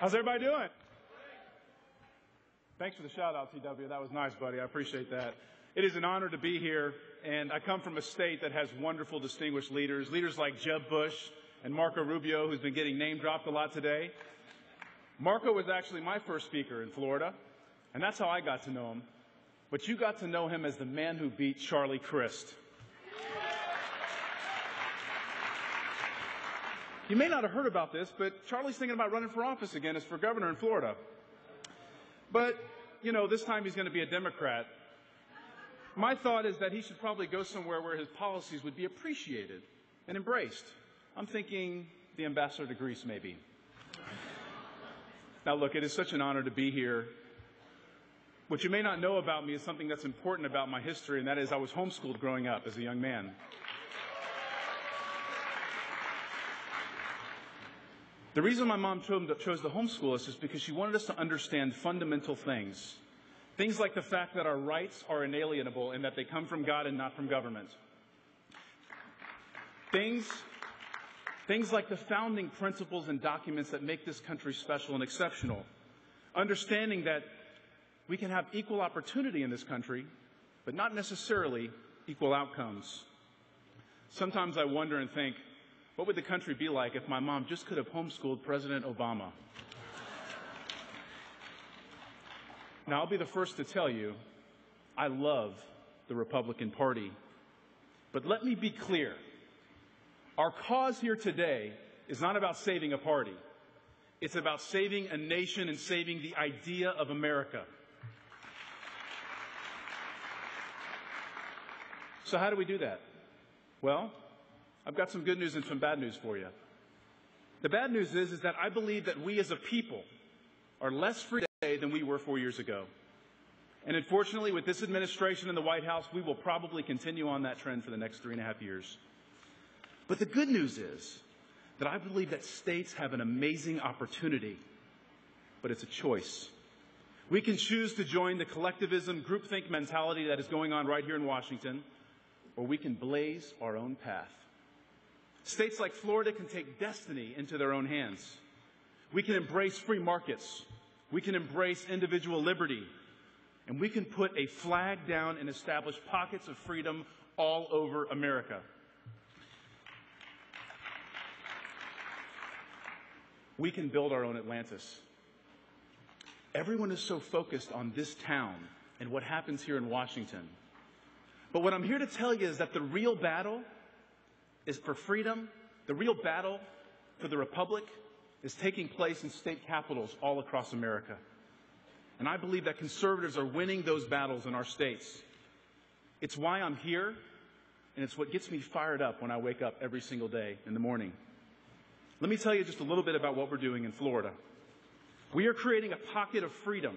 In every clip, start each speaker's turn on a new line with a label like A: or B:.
A: How's everybody doing? Thanks for the shout out, TW. That was nice, buddy. I appreciate that. It is an honor to be here, and I come from a state that has wonderful, distinguished leaders like Jeb Bush and Marco Rubio, who's been getting name dropped a lot today. Marco was actually my first speaker in Florida, and that's how I got to know him. But you got to know him as the man who beat Charlie Crist. You may not have heard about this, but Charlie's thinking about running for office again as for governor in Florida. But, you know, this time he's going to be a Democrat. My thought is that he should probably go somewhere where his policies would be appreciated and embraced. I'm thinking the ambassador to Greece, maybe. Now, look, it is such an honor to be here. What you may not know about me is something that's important about my history, and that is I was homeschooled growing up as a young man. The reason my mom chose to homeschool us is because she wanted us to understand fundamental things. Things like the fact that our rights are inalienable and that they come from God and not from government. Things like the founding principles and documents that make this country special and exceptional. Understanding that we can have equal opportunity in this country, but not necessarily equal outcomes. Sometimes I wonder and think, what would the country be like if my mom just could have homeschooled President Obama? Now, I'll be the first to tell you, I love the Republican Party. But let me be clear. Our cause here today is not about saving a party. It's about saving a nation and saving the idea of America. So how do we do that? Well, I've got some good news and some bad news for you. The bad news is that I believe that we as a people are less free today than we were 4 years ago. And unfortunately, with this administration in the White House, we will probably continue on that trend for the next 3.5 years. But the good news is that I believe that states have an amazing opportunity, but it's a choice. We can choose to join the collectivism, groupthink mentality that is going on right here in Washington, or we can blaze our own path. States like Florida can take destiny into their own hands. We can embrace free markets. We can embrace individual liberty. And we can put a flag down and establish pockets of freedom all over America. We can build our own Atlantis. Everyone is so focused on this town and what happens here in Washington. But what I'm here to tell you is that the real battle is for freedom. The real battle for the Republic is taking place in state capitals all across America. And I believe that conservatives are winning those battles in our states. It's why I'm here, and it's what gets me fired up when I wake up every single day in the morning. Let me tell you just a little bit about what we're doing in Florida. We are creating a pocket of freedom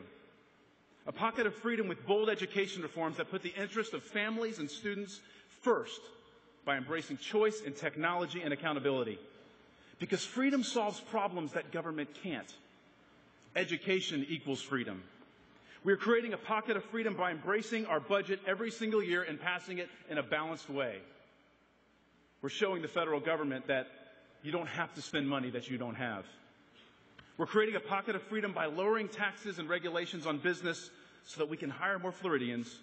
A: with bold education reforms that put the interest of families and students first by embracing choice in technology and accountability. Because freedom solves problems that government can't. Education equals freedom. We're creating a pocket of freedom by embracing our budget every single year and passing it in a balanced way. We're showing the federal government that you don't have to spend money that you don't have. We're creating a pocket of freedom by lowering taxes and regulations on business so that we can hire more Floridians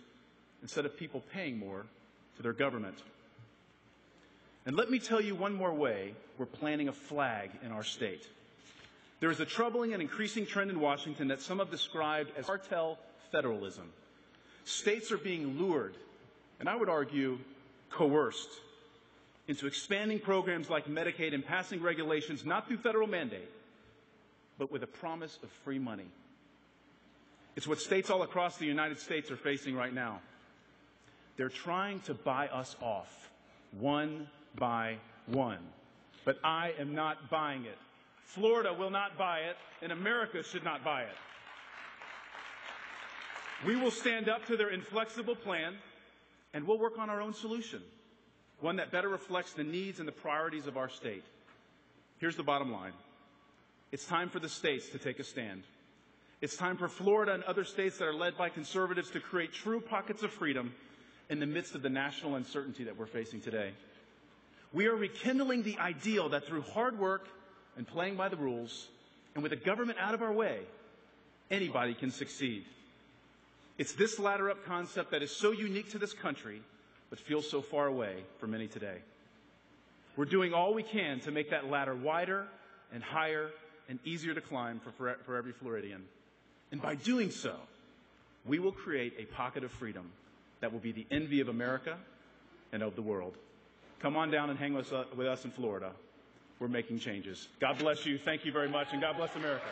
A: instead of people paying more to their government. And let me tell you one more way we're planting a flag in our state. There is a troubling and increasing trend in Washington that some have described as cartel federalism. States are being lured, and I would argue coerced, into expanding programs like Medicaid and passing regulations not through federal mandate, but with a promise of free money. It's what states all across the United States are facing right now. They're trying to buy us off, one by one. But I am not buying it. Florida will not buy it, and America should not buy it. We will stand up to their inflexible plan, and we'll work on our own solution, one that better reflects the needs and the priorities of our state. Here's the bottom line. It's time for the states to take a stand. It's time for Florida and other states that are led by conservatives to create true pockets of freedom in the midst of the national uncertainty that we're facing today. We are rekindling the ideal that through hard work and playing by the rules, And with the government out of our way, anybody can succeed. It's this ladder-up concept that is so unique to this country, but feels so far away for many today. We're doing all we can to make that ladder wider and higher and easier to climb for every Floridian. And by doing so, we will create a pocket of freedom that will be the envy of America and of the world. Come on down and hang with us in Florida. We're making changes. God bless you. Thank you very much, and God bless America.